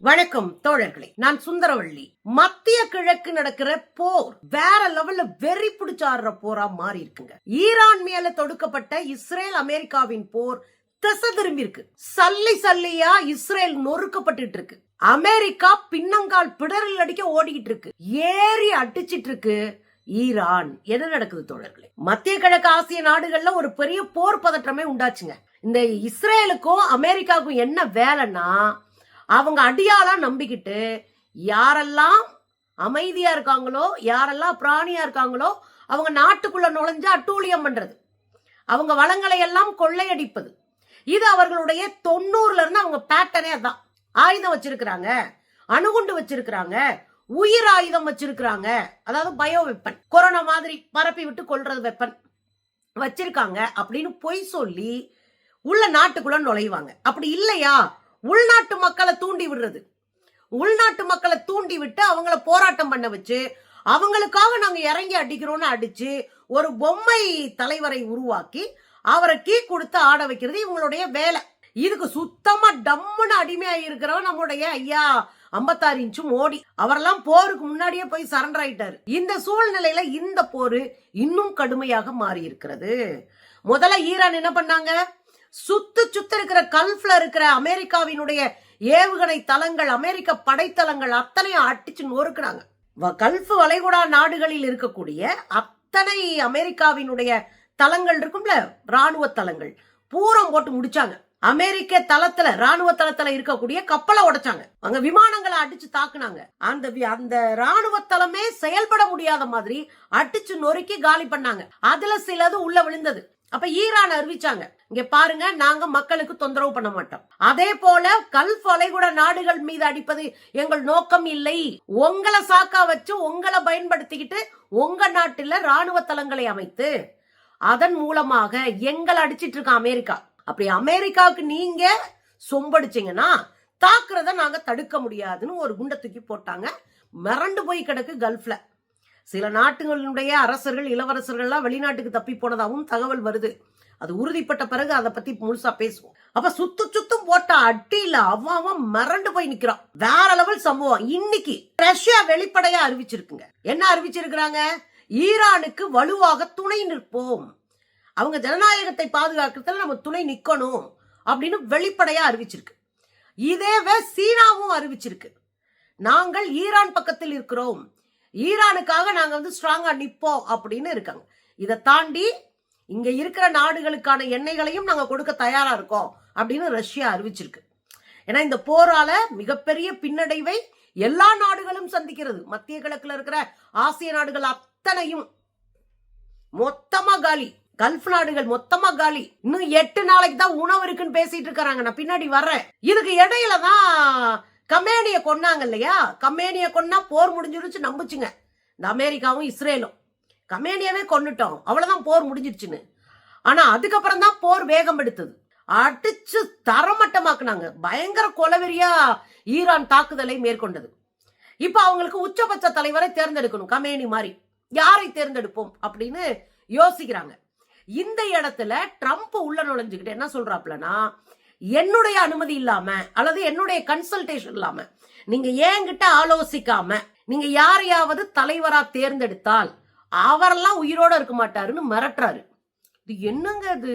வணக்கம் தோழர்களே, நான் சுந்தரவள்ளி. மத்திய கிழக்கு நடக்கிற போர் வேற லெவல்ல வெறி பிடிச்சு ஆடுற போரா மாறி இருக்குங்க. ஈரான் மேல தொடுக்கப்பட்ட இஸ்ரேல் அமெரிக்காவின் போர் திசை திரும்பி இருக்கு. சல்லி சல்லியா இஸ்ரேல் நொறுக்கப்பட்டு இருக்கு. அமெரிக்கா பின்னங்கால் பிடரில் அடிக்க ஓடிக்கிட்டு இருக்கு. ஏறி அடிச்சிட்டு இருக்கு ஈரான். என்ன நடக்குது தோழர்களே? மத்திய கிழக்கு ஆசிய நாடுகள்ல ஒரு பெரிய போர் பதற்றமே உண்டாச்சுங்க. இந்த இஸ்ரேலுக்கும் அமெரிக்காவுக்கும் என்ன வேலைன்னா, அவங்க அடியாளா நம்பிக்கிட்டு யாரெல்லாம் அமைதியா இருக்காங்களோ, யாரெல்லாம் பிராணியா இருக்காங்களோ அவங்க நாட்டுக்குள்ள நுழைஞ்சு அட்டூழியம் பண்றது, அவங்க வளங்களை எல்லாம் கொள்ளையடிப்பது. இது அவர்களுடைய 90ல இருந்து அவங்க பேட்டர்னே அதான். ஆயுதம் வச்சிருக்கிறாங்க, அணுகுண்டு வச்சிருக்கிறாங்க, உயிர் ஆயுதம் வச்சிருக்கிறாங்க, அதாவது பயோ வெப்பன், கொரோனா மாதிரி பரப்பி விட்டு கொல்றது வெப்பன் வச்சிருக்காங்க அப்படின்னு பொய் சொல்லி உள்ள நாட்டுக்குள்ள நுழைவாங்க. அப்படி இல்லையா உள்நாட்டு மக்களை தூண்டி விடுறது. உள்நாட்டு மக்களை தூண்டி விட்டு அவங்கள போராட்டம் பண்ண வச்சு அவங்களுக்காக நாங்க இறங்கி அடிக்கிறோம்னு அடிச்சு ஒரு பொம்மை தலைவரை உருவாக்கி அவரை கீ கொடுத்து ஆட வைக்கிறது இவங்களுடைய வேலை. இதுக்கு சுத்தமா டம்முன்னு அடிமையா இருக்கிறவன் நம்முடைய ஐயா 56 இன்ச்சு மோடி. அவரெல்லாம் போருக்கு முன்னாடியே போய் சரண்டர் ஆயிட்டாரு. இந்த சூழ்நிலையில இந்த போரு இன்னும் கடுமையாக மாறி இருக்கிறது. முதல்ல ஈரான் என்ன பண்ணாங்க? சுத்து இருக்கிற கல்ஃப்ல இருக்கிற அமெரிக்காவினுடைய ஏவுகணை தளங்கள், அமெரிக்க படைத்தளங்கள் அத்தனையும் அடிச்சு நொறுக்குனாங்க. கல்ஃப் வளைகுடா நாடுகளில் இருக்கக்கூடிய அத்தனை அமெரிக்காவினுடைய தளங்கள் இருக்கும்ல, ராணுவ தளங்கள் பூரம் போட்டு முடிச்சாங்க. அமெரிக்க தளத்துல, ராணுவ தளத்துல இருக்கக்கூடிய கப்பலை உடைச்சாங்க. அங்க விமானங்களை அடிச்சு தாக்குனாங்க. அந்த ராணுவ தளமே செயல்பட முடியாத மாதிரி அடிச்சு நொறுக்கி காலி பண்ணாங்க. அதுல சிலது உள்ள விழுந்தது. அப்ப ஈரான் அறிவிச்சாங்க, இங்க பாருங்க, நாங்க மக்களுக்கு தொந்தரவு பண்ண மாட்டோம். அதே போல கல்ஃப் வளைகுடா நாடுகள் மீது அடிப்பது எங்கள் நோக்கம் இல்லை. உங்களை சாக்கா வச்சு உங்களை பயன்படுத்திக்கிட்டு உங்க நாட்டில ராணுவ தளங்களை அமைத்து அதன் மூலமாக எங்களை அடிச்சிட்டு இருக்க அமெரிக்கா. அப்படி அமெரிக்காவுக்கு நீங்க சொம்படிச்சீங்கன்னா தாக்குறத நாங்க தடுக்க முடியாதுன்னு ஒரு குண்டை தூக்கி போட்டாங்க. மிரண்டு போய் கிடக்கு கல்ஃப்ல. சில நாட்டுகளுடைய அரசர்கள், இளவரசர்கள்லாம் வெளிநாட்டுக்கு தப்பி போனதாகவும் தகவல் வருது. அது உறுதிப்பட்ட பிறகு அதை பத்தி முழுசா பேசுவோம். அப்ப சுத்தும் போட்ட அட்டியில அவன் மிரண்டு போய் நிக்கிறான். வேற லெவல் சம்பவம். இன்னைக்கு ரஷ்யா வெளிப்படையா அறிவிச்சிருக்குங்க. என்ன அறிவிச்சிருக்கிறாங்க? ஈரானுக்கு வலுவாக துணை நிற்போம், அவங்க ஜனநாயகத்தை பாதுகாக்கிறதுல நம்ம துணை நிக்கணும் அப்படின்னு வெளிப்படையா அறிவிச்சிருக்கு. இதேவே சீனாவும் அறிவிச்சிருக்கு, நாங்கள் ஈரான் பக்கத்தில் இருக்கிறோம், ஈரானுக்காக நாங்க ஸ்ட்ராங்கா நிப்போம் அப்படின்னு இருக்காங்க. இதை தாண்டி இங்க இருக்கிற நாடுகளுக்கான எண்ணெய்களையும் நாங்க கொடுக்க தயாரா இருக்கோம் அப்படின்னு ரஷ்யா அறிவிச்சிருக்கு. ஏன்னா இந்த போரால மிகப்பெரிய பின்னடைவை எல்லா நாடுகளும் சந்திக்கிறது. மத்திய கிழக்குல இருக்கிற ஆசிய நாடுகள் அத்தனையும் மொத்தமா காலி, கல்ஃப் நாடுகள் மொத்தமா காலி. இன்னும் 8 நாளைக்கு தான் உணவு இருக்குன்னு பேசிட்டு இருக்காங்க. நான் பின்னாடி வர்றேன். இதுக்கு இடையில தான் கமேனிய கொன்னாங்க இல்லையா? கமேனிய கொன்னா போர் முடிஞ்சிருச்சு நம்புச்சுங்க இந்த அமெரிக்காவும் இஸ்ரேலும். கமேனியவே கொன்னுட்டோம், அவ்வளவுதான் போர் முடிஞ்சிருச்சுன்னு. ஆனா அதுக்கப்புறம் தான் போர் வேகம் எடுத்தது. அடிச்சு தரமட்டமாக்குனாங்க. பயங்கர கொலவெறியா ஈரான் தாக்குதலை மேற்கொண்டது. இப்ப அவங்களுக்கு உச்சபட்ச தலைவரை தேர்ந்தெடுக்கணும். கமேனி மாதிரி யாரை தேர்ந்தெடுப்போம் அப்படின்னு யோசிக்கிறாங்க. இந்த இடத்துல ட்ரம்ப் உள்ள நுழைஞ்சுக்கிட்டு என்ன சொல்றாப்லனா, என்னுடைய அனுமதி இல்லாம அல்லது என்னுடைய கன்சல்டேஷன் இல்லாம நீங்க என்கிட்ட ஆலோசிக்காம நீங்க யாரையாவது தலைவரா தேர்ந்தெடுத்தால் அவரெல்லாம் உயிரோட இருக்க மாட்டாருன்னு மிரட்டுறாரு. இது என்னங்க இது?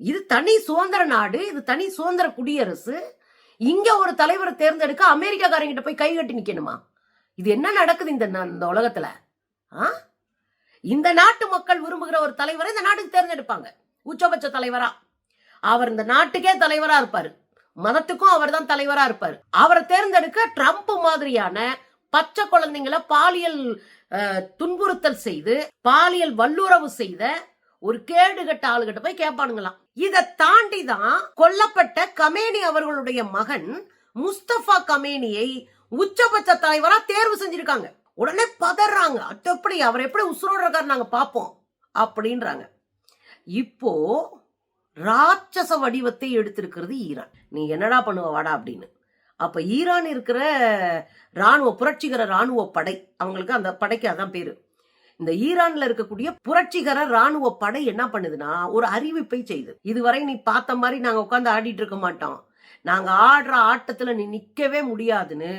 இது தனி சுதந்திர நாடு, இது தனி சுதந்திர குடியரசு. இங்க ஒரு தலைவரை தேர்ந்தெடுக்க அமெரிக்காக்காரங்கிட்ட போய் கை கட்டி நிக்கணுமா? இது என்ன நடக்குது இந்த உலகத்துல? இந்த நாட்டு மக்கள் விரும்புகிற ஒரு தலைவரை இந்த நாட்டுக்கு தேர்ந்தெடுப்பாங்க உச்சபட்ச தலைவரா. அவர் இந்த நாட்டுக்கே தலைவரா இருப்பாரு, மதத்துக்கும் அவர் தான் தலைவரா இருப்பாரு. அவரை தேர்ந்தெடுக்க ட்ரம்ப் மாதிரியான பச்சை குழந்தைங்களை பாலியல் துன்புறுத்தல் செய்து பாலியல் வல்லுறவு செய்த ஒரு கேடுகட்ட ஆளுகிட்ட போய் கேட்பானுங்களாம். இதை தாண்டி தான் கொல்லப்பட்ட கமேனி அவர்களுடைய மகன் முஸ்தபா கமேனியை உச்சபட்ச தலைவரா தேர்வு செஞ்சிருக்காங்க. உடனே பதறாங்க, எப்படி அவர் எப்படி உசுரோட இருக்காரு நாங்க பாப்போம் அப்படின்றாங்க. இப்போ ராட்சச வடிவத்தை எடுத்திருக்கிறது ஈரான். நீ என்னடா பண்ணுவ வாடா அப்படின்னு. அப்ப ஈரான் இருக்கிற ராணுவ புரட்சிகர ராணுவ படை, அவங்களுக்கு அந்த படைக்கு அதான் பேரு. இந்த ஈரான்ல இருக்கக்கூடிய புரட்சிகர ராணுவ படை என்ன பண்ணுதுன்னா ஒரு அறிவிப்பை செய்து, இதுவரை நீ பார்த்த மாதிரி நாங்க உட்கார்ந்து ஆடிட்டு இருக்க மாட்டோம், நாங்க ஆடுற ஆட்டத்துல நீ நிக்கவே முடியாதுன்னு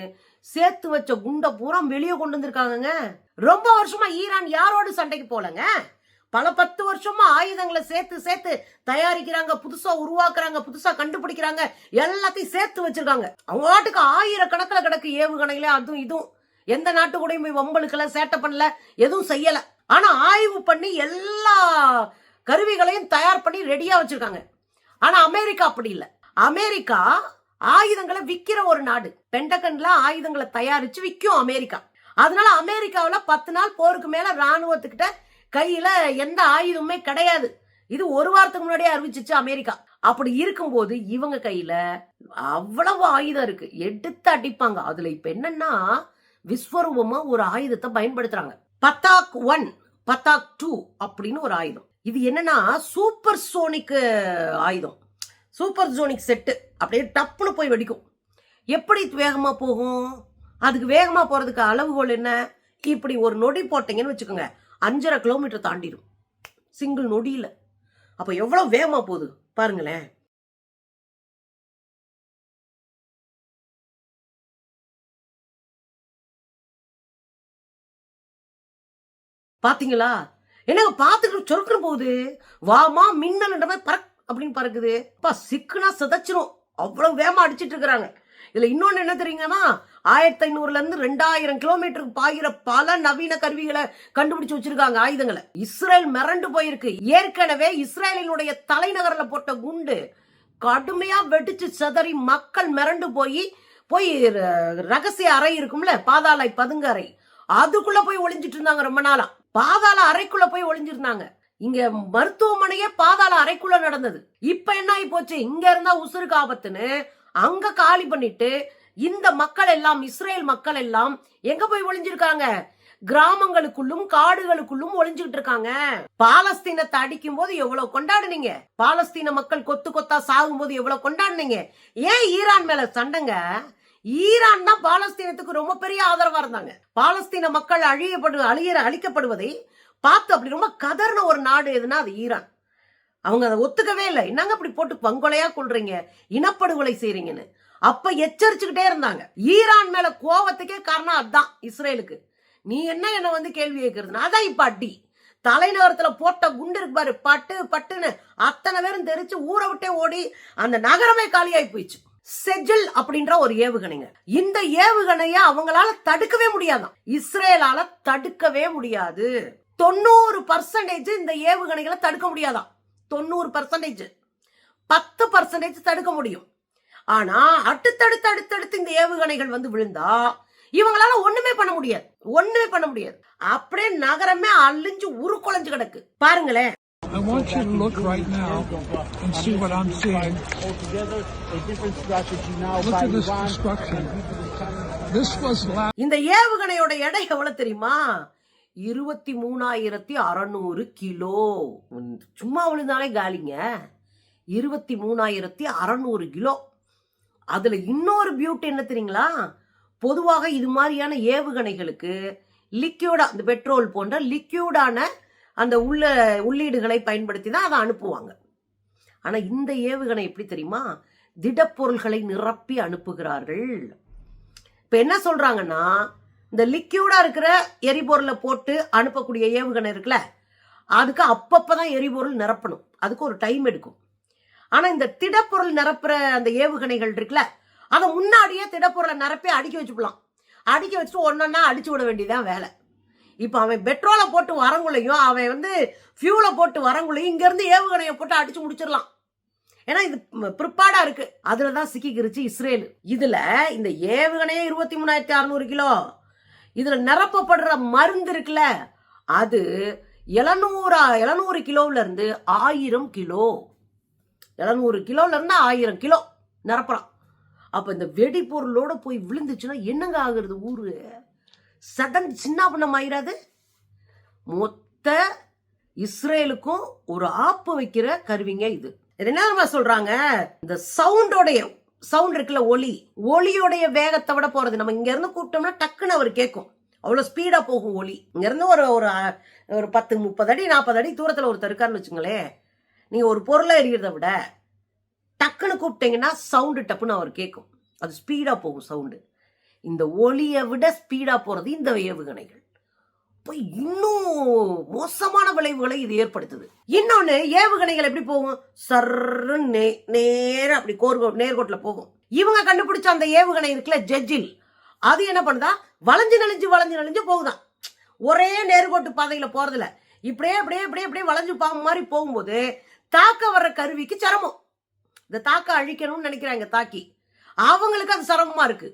சேர்த்து வச்ச குண்ட பூரா வெளியே கொண்டு வந்திருக்காங்க. ரொம்ப வருஷமா ஈரான் யாரோடு சண்டைக்கு போலங்க. பல 10 வருஷமா ஆயுதங்களை சேர்த்து சேர்த்து தயாரிக்கிறாங்க, புதுசா உருவாக்குறாங்க, புதுசா கண்டுபிடிக்கிறாங்க, எல்லாத்தையும் சேர்த்து வச்சிருக்காங்க. அவங்க நாட்டுக்கு ஆயிரக்கணக்கில் கிடக்கு ஏவுகணைகளே, அதுவும் இதுவும். எந்த நாட்டு கூடயும் போய் வம்பளுக்கல, சேட்டை பண்ணல, எதுவும் செய்யல. ஆனா ஆய்வு பண்ணி எல்லா கருவிகளையும் தயார் பண்ணி ரெடியா வச்சிருக்காங்க. ஆனா அமெரிக்கா அப்படி இல்லை. அமெரிக்கா ஆயுதங்களை விக்கிற ஒரு நாடு. பென்டகன்ல ஆயுதங்களை தயாரிச்சு விற்கும் அமெரிக்கா. அதனால அமெரிக்காவில் 10 நாள் போருக்கு மேல ராணுவத்துக்கிட்ட கையில எந்த ஆயுதமுமே கிடையாது. இது ஒரு வாரத்துக்கு முன்னாடியே அறிவிச்சிச்சு அமெரிக்கா. அப்படி இருக்கும்போது இவங்க கையில அவ்வளவு ஆயுதம் இருக்கு, எடுத்து அடிப்பாங்க. அதுல இப்ப என்னன்னா விஸ்வரூபமா ஒரு ஆயுதத்தை பயன்படுத்துறாங்க. பத்தாக் 1, பத்தாக் 2 அப்படின்னு ஒரு ஆயுதம். இது என்னன்னா சூப்பர் சோனிக் ஆயுதம், சூப்பர் சோனிக் செட்டு. அப்படியே டப்புன்னு போய் வெடிக்கும். எப்படி வேகமா போகும்? அதுக்கு வேகமா போறதுக்கு அளவுகோல் என்ன? இப்படி ஒரு நொடி போட்டீங்கன்னு வச்சுக்கோங்க, 5.5 கிலோமீட்டர் தாண்டிடும் சிங்கிள் நொடியில. அப்ப எவ்வளவு வேகமா போகுது பாருங்களேன். பாத்தீங்களா? என்னங்க பாத்துக்கிட்டு சொருக்குன்னு போகுது. வாமா மின்னல் பறக் அப்படின்னு பறக்குது. சிக்குனா சிதைச்சிரும், அவ்வளவு வேகமா அடிச்சிட்டு இருக்கிறாங்க. இதுல இன்னொன்னு என்ன தெரியுங்கன்னா, 1500 இருந்து 2000 கிலோமீட்டருக்கு பாயிற பல நவீன கருவிகளை கண்டுபிடிச்சு வச்சிருக்காங்க, ஆயுதங்களை. இஸ்ரேல் மிரண்டு போயிருக்கு. ஏற்கனவே இஸ்ரேலினுடைய தலைநகர்ல போட்ட குண்டு கடுமையா வெடிச்சு சிதறி மக்கள் மிரண்டு போய் ரகசிய அறை இருக்கும்ல, பாதாள பதுங்க அறை, அதுக்குள்ள போய் ஒளிஞ்சிட்டு இருந்தாங்க ரொம்ப நாளா. பாதாள அறைக்குள்ள போய் ஒளிஞ்சிருந்தாங்க. இங்க மருத்துவமனையே பாதாள அறைக்குள்ள நடந்தது. இப்ப என்ன ஆகி போச்சு, இங்க இருந்தா உசுருக்கு ஆபத்துன்னு அங்க காலி பண்ணிட்டு இந்த மக்கள் எல்லாம், இஸ்ரேல் மக்கள் எல்லாம் எங்க போய் ஒளிஞ்சிருக்காங்க? கிராமங்களுக்குள்ளும் காடுகளுக்குள்ளும் ஒளிஞ்சுக்கிட்டு இருக்காங்க. பாலஸ்தீனத்தை அடிக்கும் போது எவ்வளவு கொண்டாடுனீங்க, பாலஸ்தீன மக்கள் கொத்து கொத்தா சாகும் போது எவ்வளவு கொண்டாடுனீங்க. ஏன் ஈரான் மேல சண்டைங்க? ஈரான் தான் பாலஸ்தீனத்துக்கு ரொம்ப பெரிய ஆதரவா இருந்தாங்க. பாலஸ்தீன மக்கள் அழிக்கப்படுவதை பார்த்து அப்படி ரொம்ப கதர்ன ஒரு நாடு எதுனா அது ஈரான். அவங்க அதை ஒத்துக்கவே இல்லை. என்னங்க அப்படி போட்டு பங்கொலையா கொள்றீங்க, இனப்படுகொலை செய்றீங்கன்னு. அப்ப எச்சரிச்சுக்கிட்டே இருந்தாங்க. ஈரான் மேல கோவத்துக்கே காரணம் அதுதான் இஸ்ரேலுக்கு. நீ என்ன வந்து கேள்வி கேட்கறதுன்னு. அதான் இப்ப அடி. தலைநகரத்துல போட்ட குண்டு இருக்கு பாரு, பட்டு பட்டுன்னு அத்தனை பேரும் தெரிச்சு ஊரை விட்டே ஓடி அந்த நகரமே காலியாகி போயிடுச்சு. செஜில் அப்படின்ற ஒரு ஏவுகணைங்க. இந்த ஏவுகணைய அவங்களால தடுக்கவே முடியாதான், இஸ்ரேலால தடுக்கவே முடியாது. 90% இந்த ஏவுகணைகளை தடுக்க முடியாதான். 90%, 10% தடுக்க முடியும். ஆனா அடுத்தடுத்து இந்த ஏவுகணைகள் வந்து விழுந்தா இவங்களால ஒண்ணுமே பண்ண முடியாது. அப்படியே நகரமே அழிஞ்சு உருக்குலைஞ்சு கிடக்கு. பாருங்களேன். I want you to look right now and see what I'm seeing. Look at this destruction. This was இந்த ஏவுகணையோட எடை எவ்வளவு தெரியுமா? 23,600 கிலோ. சும்மா விழுந்தாலே காலிங்க. 23,600 கிலோ. அதுல இன்னொரு பியூட்டி என்ன தெரியுங்களா? பொதுவாக இது மாதிரியான ஏவுகணைகளுக்கு லிக்யூடா, இந்த பெட்ரோல் போன்ற லிக்யூடான அந்த உள்ளீடுகளை பயன்படுத்தி தான் அதை அனுப்புவாங்க. ஆனா இந்த ஏவுகணை எப்படி தெரியுமா? திடப்பொருள்களை நிரப்பி அனுப்புகிறார்கள். இப்ப என்ன சொல்றாங்கன்னா, இந்த லிக்யூடா இருக்கிற எரிபொருளை போட்டு அனுப்பக்கூடிய ஏவுகணை இருக்குல்ல, அதுக்கு அப்பப்பதான் எரிபொருள் நிரப்பணும், அதுக்கு ஒரு டைம் எடுக்கும். ஆனா இந்த திடப்பொருள் நிரப்புற அந்த ஏவுகணைகள் இருக்குல்ல, அதை முன்னாடியே திடப்பொருளை நிரப்பி அடுக்கி வச்சுட்டு ஒன்னொன்னா அடிச்சு விட வேண்டியதான் வேலை. இப்ப அவன் பெட்ரோலை போட்டு வரங்குள்ளையும், அவன் வந்து ஃபியூலை போட்டு வரங்குள்ளையும் இங்க இருந்து ஏவுகணையை போட்டு அடிச்சு முடிச்சிடலாம். ஏன்னா இது பிற்பாடா இருக்கு. அதுலதான் சிக்கிக்கிருச்சு இஸ்ரேல். இதுல இந்த ஏவுகணையே 23,600 கிலோ. இதுல நிரப்பப்படுற மருந்து இருக்குல்ல, அது 700 கிலோல இருந்து 1000 கிலோ. 700 கிலோல இருந்து 1000 கிலோ நிரப்புறான். அப்ப இந்த வெடிபொருளோட போய் விழுந்துச்சுன்னா என்னங்க ஆகுறது? ஊரு சடன் சின்ன பண்ணம் ஆயிராது. மொத்த இஸ்ரேலுக்கும் ஒரு ஆப்பு வைக்கிற கருவிங்க இது. என்ன சொல்றாங்க, இந்த சவுண்ட் இருக்குல்ல, ஒளியோடைய வேகத்தை விட போறது. நம்ம இங்க இருந்து கூப்பிட்டோம்னா டக்குன்னு அவர் கேட்கும், அவ்வளவு ஸ்பீடா போகும் ஒளி. இங்க இருந்து ஒரு 10-30 அடி 40 அடி தூரத்துல ஒருத்தர் இருக்காருன்னு வச்சுங்களேன், நீங்க ஒரு பொருளை எறிகிறத விட டக்குன்னு கூப்பிட்டீங்கன்னா சவுண்டு டப்புன்னு அவர் கேட்கும். அது ஸ்பீடா போகும் சவுண்டு. இந்த ஒளியை விட ஸ்பீடா போறது இந்த ஏவுகணைகள். இப்போ இன்னும் மோசமான விளைவுகளை இது ஏற்படுத்துது. இன்னொன்னு, ஏவுகணைகள் எப்படி போகும்? சர்ன்னு நேரா அப்படி நேர்கோட்டுல போகும். இவங்க கண்டுபிடிச்ச அந்த ஏவுகணை இருக்குல்ல, ஜெஜில், அது என்ன பண்ணுதா? வளைஞ்சு நெளிஞ்சு போகுதான். ஒரே நேர்கோட்டு பாதையில போறதுல இப்படியே அப்படியே அப்படியே அப்படியே வளைஞ்சு பாம்பு மாதிரி போகும்போது தாக்க வர்ற கருவிக்கு சிரமம். இந்த தாக்க அழிக்கணும்னு நினைக்கிறாங்க தாக்கி, அவங்களுக்கு அது சிரமமா இருக்கு.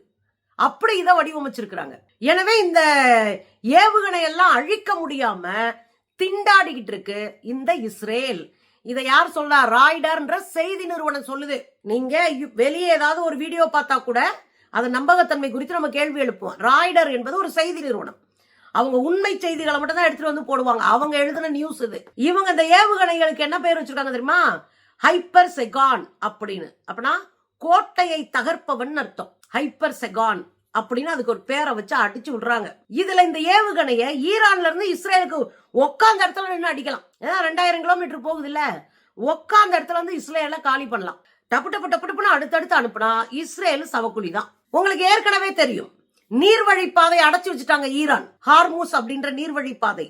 அப்படி இதை வடிவமைச்சிருக்கிறாங்க. எனவே இந்த ஏவுகணை எல்லாம் அழிக்க முடியாம திண்டாடிக்கிட்டு இருக்கு இந்த இஸ்ரேல். இதை யார் சொல்றா? ராய்டர்ன்ற செய்தி நிறுவனம் சொல்லுது. நீங்க வெளியே ஏதாவது ஒரு வீடியோ பார்த்தா கூட அது நம்பகத்தன்மை குறித்து நம்ம கேள்வி எழுப்புவோம். ராய்டர் என்பது ஒரு செய்தி நிறுவனம். அவங்க உண்மை செய்திகளை மட்டும் தான் எடுத்துட்டு வந்து போடுவாங்க. அவங்க எழுதின நியூஸ் இது. இவங்க இந்த ஏவுகணைகளுக்கு என்ன பேர் வச்சிருக்காங்க தெரியுமா? ஹைப்பர் செகான் அப்படின்னு. அப்படின்னா கோட்டையை தகர்ப்பவன் அர்த்தம். ஹைப்பர் செகான் அப்படின்னு அதுக்கு ஒரு பேரை வச்சு அடிச்சு விடுறாங்க. இதுல இந்த ஏவுகணைய ஈரான்ல இருந்து இஸ்ரேலுக்கு உட்கார்ந்த இடத்துல நின்று அடிக்கலாம். ஏன்னா 2000 கிலோமீட்டர் போகுது இல்ல, உட்கார்ந்த இடத்துல இருந்து இஸ்ரேல காலி பண்ணலாம். டப்பு டப்பு டப்பு டப்புன்னு அடுத்தடுத்து அனுப்புனா இஸ்ரேல் சவக்குழி தான். உங்களுக்கு ஏற்கனவே தெரியும், நீர்வழி பாதை அடைச்சு வச்சுட்டாங்க ஈரான். ஹார்மூஸ் அப்படின்ற நீர்வழி பாதை,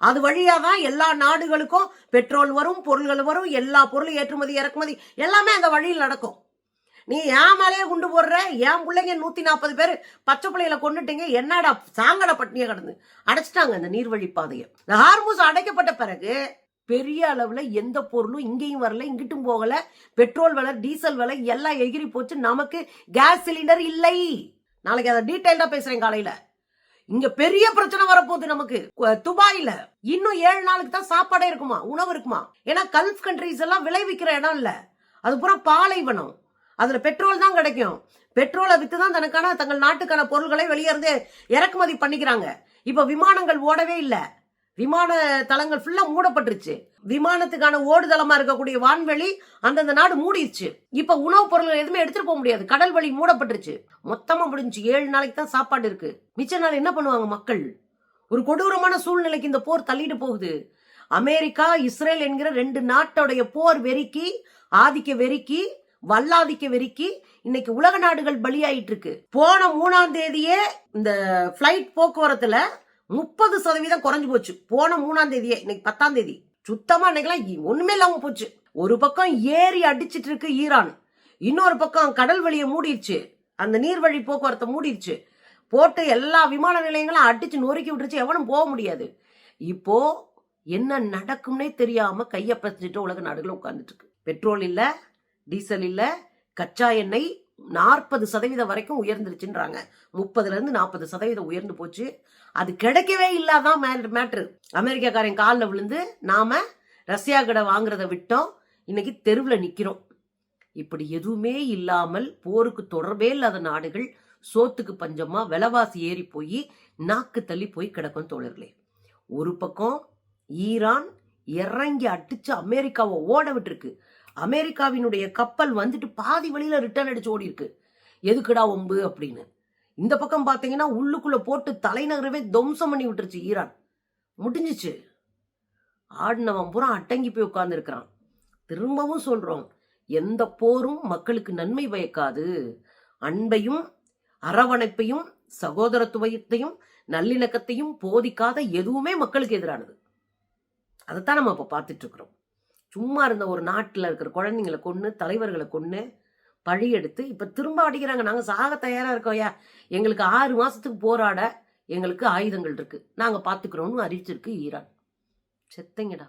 அது வழியா தான் எல்லா நாடுகளுக்கும் பெட்ரோல் வரும், பொருள்கள் வரும், எல்லா பொருளும் ஏற்றுமதி இறக்குமதி எல்லாமே அந்த வழியில் நடக்கும். நீ ஏன் மேலேயே குண்டு போடுற? என் பிள்ளைங்க 140 பேர் பச்சை பிள்ளைகளை கொண்டுட்டீங்க, என்னடா சாங்கட பட்டினியை கடந்து அடைச்சிட்டாங்க இந்த நீர்வழி பாதையை. இந்த ஹார்மூஸ் அடைக்கப்பட்ட பிறகு பெரிய அளவுல எந்த பொருளும் இங்கேயும் வரல, இங்கிட்டும் போகல. பெட்ரோல் விலை, டீசல் விலை எல்லாம் எகிரி போச்சு. நமக்கு கேஸ் சிலிண்டர் இல்லை. நாளைக்கு அதை டீடைல்டா பேசுறேன் காலையில. இங்க பெரிய பிரச்சனை வரப்போகுது நமக்கு. துபாயில இன்னும் 7 நாளுக்கு தான் சாப்பாடே இருக்குமா, உணவு இருக்குமா. ஏன்னா கல்ஃப் கண்ட்ரிஸ் எல்லாம் விளைவிக்கிற இடம் இல்ல, அது பூரா பாலைவனம். அதுல பெட்ரோல் தான் கிடைக்கும். பெட்ரோலை வித்துதான் தங்கள் நாட்டுக்கான பொருள்களை வெளியிருந்து இறக்குமதி பண்ணிக்கிறாங்க. இப்ப விமானங்கள் ஓடவே இல்லை, விமான தளங்கள் ஃபுல்லா மூடப்பட்டுருச்சு. விமானத்துக்கான ஓடுதளமா இருக்கக்கூடிய வான்வெளி அந்தந்த நாடு மூடிடுச்சு. இப்ப உணவுப் பொருட்கள் எதுவுமே எடுத்துட்டு போக முடியாது, கடல் வழி மூடப்பட்டுருச்சு. மொத்தமா முடிஞ்சு 7 நாளைக்கு தான் சாப்பாடு இருக்கு. மிச்ச நாள் என்ன பண்ணுவாங்க மக்கள்? ஒரு கொடூரமான சூழ்நிலைக்கு இந்த போர் தள்ளிட்டு போகுது. அமெரிக்கா இஸ்ரேல் என்கிற 2 நாட்டோடைய போர் வெறிக்கு, ஆதிக்க வெறிக்கு, வல்லாதிக்க வெறிக்கு இன்னைக்கு உலக நாடுகள் பலியாயிட்டு இருக்கு. போன 3ஆம் தேதியே இந்த பிளைட் போக்குவரத்துல 30% குறைஞ்சு போச்சு. போன 3ஆம் தேதியே, இன்னைக்கு 10ஆம் தேதி சுத்தமா இன்னைக்கெல்லாம் ஒண்ணுமே இல்லாம போச்சு. ஒரு பக்கம் ஏறி அடிச்சிட்டு இருக்கு ஈரான், இன்னொரு பக்கம் கடல் வழியை மூடிடுச்சு, அந்த நீர்வழி போக்குவரத்தை மூடிடுச்சு. போட்டு எல்லா விமான நிலையங்களும் அடிச்சு நொறுக்கி விட்டுருச்சு, எவனும் போக முடியாது. இப்போ என்ன நடக்கும்னே தெரியாம கைய பறிச்சுட்டு உலக நாடுகள் உட்கார்ந்துட்டு இருக்கு. பெட்ரோல் இல்ல, டீசல் இல்ல, கச்சா எண்ணெய் 40% வரைக்கும் உயர்ந்துருச்சுன்றாங்க. 30% உயர்ந்து போச்சு. அது கிடைக்கவே இல்லாதான் மேட்ரு. அமெரிக்காக்காரன் காலில் விழுந்து நாம ரஷ்யா கடை வாங்குறத விட்டோம், இன்னைக்கு தெருவில் நிக்கிறோம். இப்படி எதுவுமே இல்லாமல் போருக்கு தொடர்பே இல்லாத நாடுகள் சோத்துக்கு பஞ்சமா விலைவாசி ஏறி போய் நாக்கு தள்ளி போய் கிடக்கும் தோழர்களே. ஒரு பக்கம் ஈரான் இறங்கி அடிச்சு அமெரிக்காவை ஓட விட்டுருக்கு. அமெரிக்காவினுடைய கப்பல் வந்துட்டு பாதி வழியில ரிட்டர்ன் அடிச்சு ஓடி இருக்கு. எதுக்குடா ஒம்பு அப்படின்னு. இந்த பக்கம் பாத்தீங்கன்னா உள்ளுக்குள்ள போட்டு தலைநகரவே துவம்சம் பண்ணி விட்டுருச்சு ஈரான். முடிஞ்சிச்சு. ஆடினவன் பூரா அட்டங்கி போய் உட்கார்ந்து இருக்கிறான். திரும்பவும் சொல்றோம், எந்த போரும் மக்களுக்கு நன்மை பயக்காது. அன்பையும் அரவணைப்பையும் சகோதரத்துவத்தையும் நல்லிணக்கத்தையும் போதிக்காத எதுவுமே மக்களுக்கு எதிரானது. அதைத்தான் நம்ம இப்ப பார்த்துட்டு இருக்கிறோம். சும்மா இருந்த ஒரு நாட்டில் இருக்கிற குழந்தைங்களை கொன்று, தலைவர்களை கொன்று, பழி எடுத்து இப்ப திரும்ப அடிக்கிறாங்க. நாங்க சாக தயாரா இருக்கோயா, எங்களுக்கு 6 மாசத்துக்கு போராட எங்களுக்கு ஆயுதங்கள் இருக்கு, நாங்க பாத்துக்கிறோம்னு அறிவிச்சிருக்கு ஈரான். செத்தங்கடா.